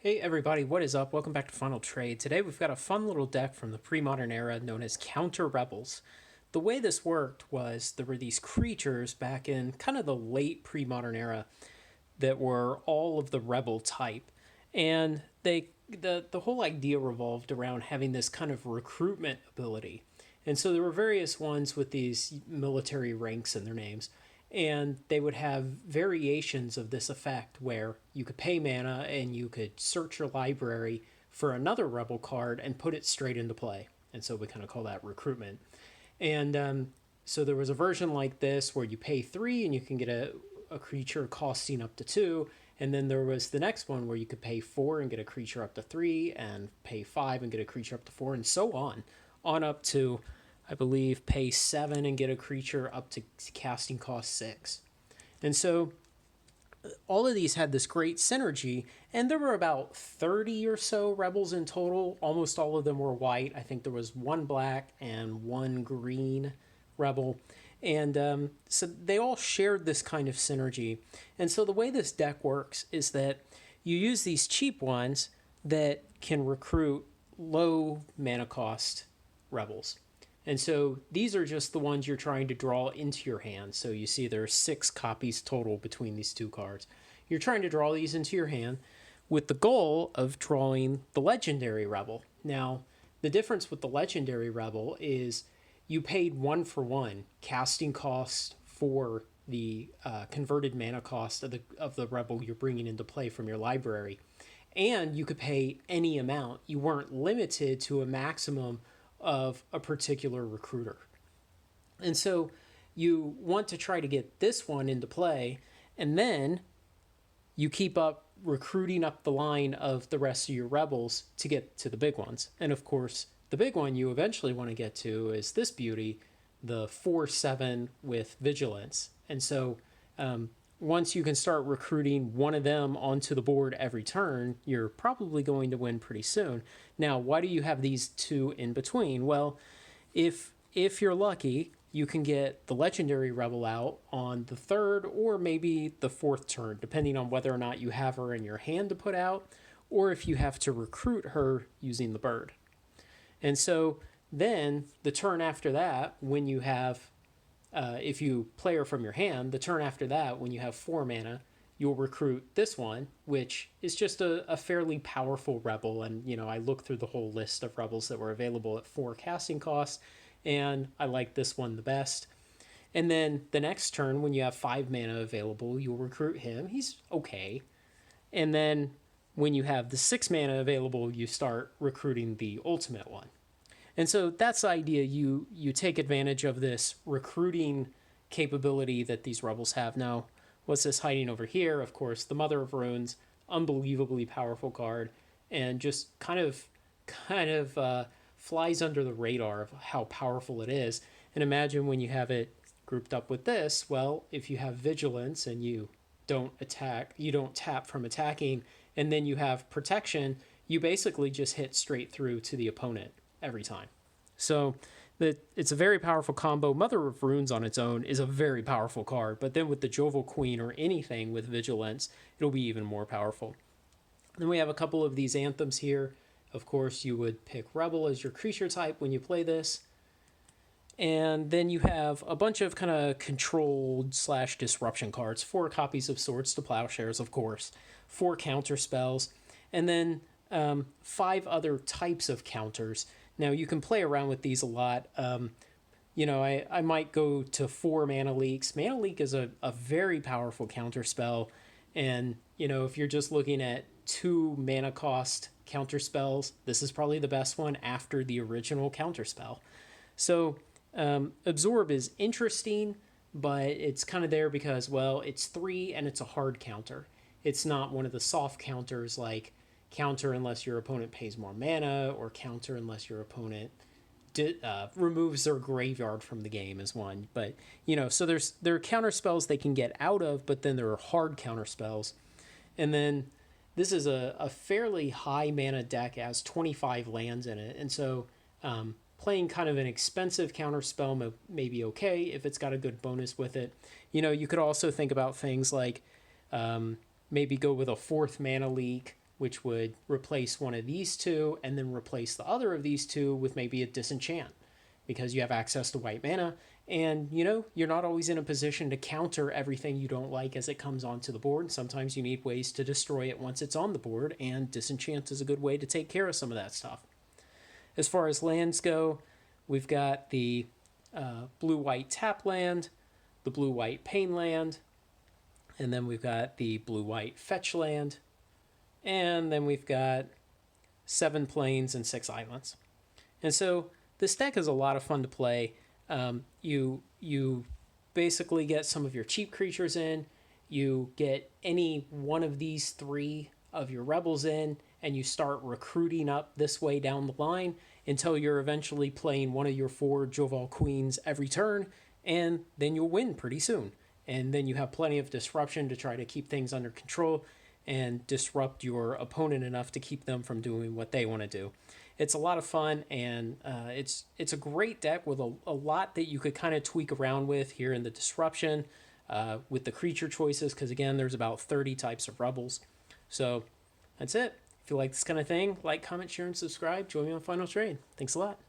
Hey everybody, what is up? Welcome back to Final Trade. Today we've got a fun little deck from the Premodern era known as Counter Rebels. The way this worked was there were these creatures back in kind of the late Premodern era that were all of the rebel type. And the whole idea revolved around having this kind of recruitment ability. And so there were various ones with these military ranks in their names, and they would have variations of this effect where you could pay mana and you could search your library for another rebel card and put it straight into play. And so we kind of call that recruitment. And so there was a version like this where you pay 3 and you can get a creature costing up to 2. And then there was the next one where you could pay 4 and get a creature up to 3, and pay 5 and get a creature up to 4, and so on up to, I believe, pay 7 and get a creature up to casting cost 6. And so all of these had this great synergy, and there were about 30 or so rebels in total. Almost all of them were white. I think there was one black and one green rebel. And so they all shared this kind of synergy. And so the way this deck works is that you use these cheap ones that can recruit low mana cost rebels. And so these are just the ones you're trying to draw into your hand. So you see there are 6 copies total between these 2 cards. You're trying to draw these into your hand with the goal of drawing the legendary rebel. Now, the difference with the legendary rebel is you paid 1 for 1 casting cost for the converted mana cost of the rebel you're bringing into play from your library. And you could pay any amount. You weren't limited to a maximum of a particular recruiter. And so you want to try to get this one into play, and then you keep up recruiting up the line of the rest of your rebels to get to the big ones. And of course, the big one you eventually want to get to is this beauty, the 4/7 with vigilance. And so once you can start recruiting one of them onto the board every turn, you're probably going to win pretty soon. Now, why do you have these 2 in between? Well, if you're lucky, you can get the legendary rebel out on the 3rd or maybe the 4th turn, depending on whether or not you have her in your hand to put out, or if you have to recruit her using the bird. And so then the turn after that, when you have if you play her from your hand, the turn after that, when you have 4 mana, you'll recruit this one, which is just a fairly powerful rebel. And, I looked through the whole list of rebels that were available at 4 casting costs, and I like this one the best. And then the next turn, when you have 5 mana available, you'll recruit him. He's okay. And then when you have the 6 mana available, you start recruiting the ultimate one. And so that's the idea. You take advantage of this recruiting capability that these rebels have. Now, what's this hiding over here? Of course, the Mother of Runes, unbelievably powerful card, and just kind of flies under the radar of how powerful it is. And imagine when you have it grouped up with this. Well, if you have vigilance and you don't tap from attacking, and then you have protection, you basically just hit straight through to the opponent every time. So it's a very powerful combo. Mother of Runes on its own is a very powerful card, but then with the Jovial Queen or anything with vigilance, it'll be even more powerful. Then we have a couple of these anthems here. Of course, you would pick Rebel as your creature type when you play this. And then you have a bunch of kind of controlled / disruption cards. 4 copies of Swords to Plowshares, of course. 4 counter spells. And then 5 other types of counters. Now, you can play around with these a lot. I might go to 4 Mana Leaks. Mana Leak is a very powerful counter spell. And, if you're just looking at 2 mana cost counter spells, this is probably the best one after the original counter spell. So, Absorb is interesting, but it's kind of there because, well, it's 3 and it's a hard counter. It's not one of the soft counters like counter unless your opponent pays more mana, or counter unless your opponent removes their graveyard from the game is one. But, so there are counter spells they can get out of, but then there are hard counter spells. And then this is a fairly high mana deck, has 25 lands in it. And so playing kind of an expensive counter spell may be okay if it's got a good bonus with it. You could also think about things like maybe go with a 4th Mana Leak which would replace one of these two and then replace the other of these two with maybe a disenchant, because you have access to white mana, and you're not always in a position to counter everything you don't like as it comes onto the board. Sometimes you need ways to destroy it once it's on the board, and disenchant is a good way to take care of some of that stuff. As far as lands go, we've got the blue-white tap land, the blue-white pain land, and then we've got the blue-white fetch land, and then we've got 7 plains and 6 islands. And so this deck is a lot of fun to play. You basically get some of your cheap creatures in, you get any one of these 3 of your rebels in, and you start recruiting up this way down the line until you're eventually playing one of your 4 Joval Queens every turn, and then you'll win pretty soon. And then you have plenty of disruption to try to keep things under control and disrupt your opponent enough to keep them from doing what they want to do. It's a lot of fun, and it's a great deck with a lot that you could kind of tweak around with here in the disruption, with the creature choices, because again, there's about 30 types of rebels. So that's it. If you like this kind of thing, like, comment, share, and subscribe. Join me on Final Trade. Thanks a lot.